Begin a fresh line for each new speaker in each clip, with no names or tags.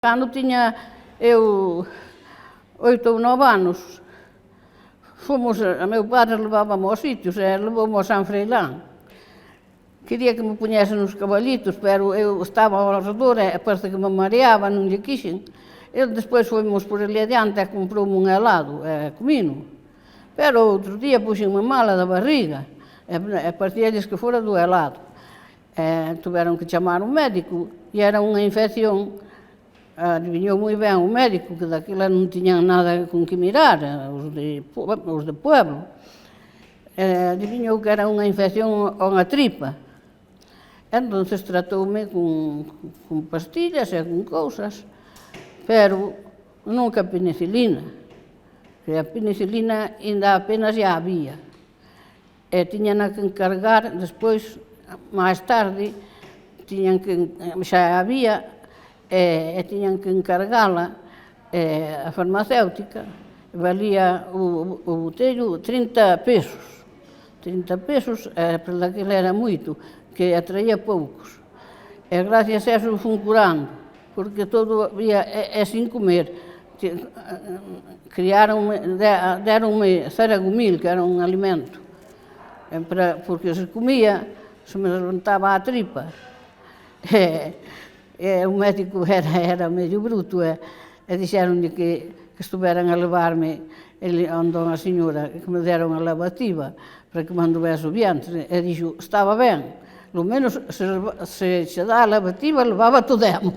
Cando tiña eu 8 ou 9 anos, a meu padre levábame aos sitios, levou-me ao San Freilán. Quería que me puñesen nos caballitos, pero eu estaba ao redor e parece que me mareaba, non lle quixen. Ele despois fomos por ali adiante e comproume un helado e comino. Pero outro día puxenme mala da barriga e parecíalles que fora do helado. Tuveron que chamar un médico e era unha infección. Adiviñou moi ben o médico que daquela non tiñan nada con que mirar, os de pueblo. Adiviñou que era unha infección a unha tripa. Entonces tratoume con pastillas e con cousas, pero nunca penicilina. Que a penicilina ainda apenas ya había. E tiñan que encargar, despois, máis tarde, xa había, e tiñan que encargala a farmacéutica, valía o botello 30 pesos. 30 pesos, para daquela era moito, que atraía poucos. E gracias a eso fun curando, porque todo había, sin comer. Deronme ceragumil, que era un alimento, porque se comía, se me levantaba a tripa. O médico era medio bruto e dixeronlle que estuveran a levarme onde unha señora que me deron a lavativa para que me anduvese o vientre e dixo, estaba ben, lo menos se che dá a lavativa levaba to demo.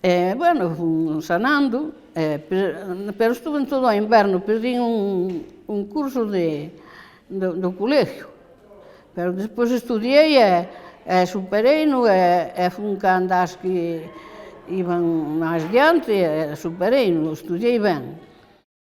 Bueno, fun sanando, pero estuve en todo o inverno, perdín un curso do colegio, pero despois estudiei superei-no e fun cando as que iban máis diante e superei-no, estudiei ben.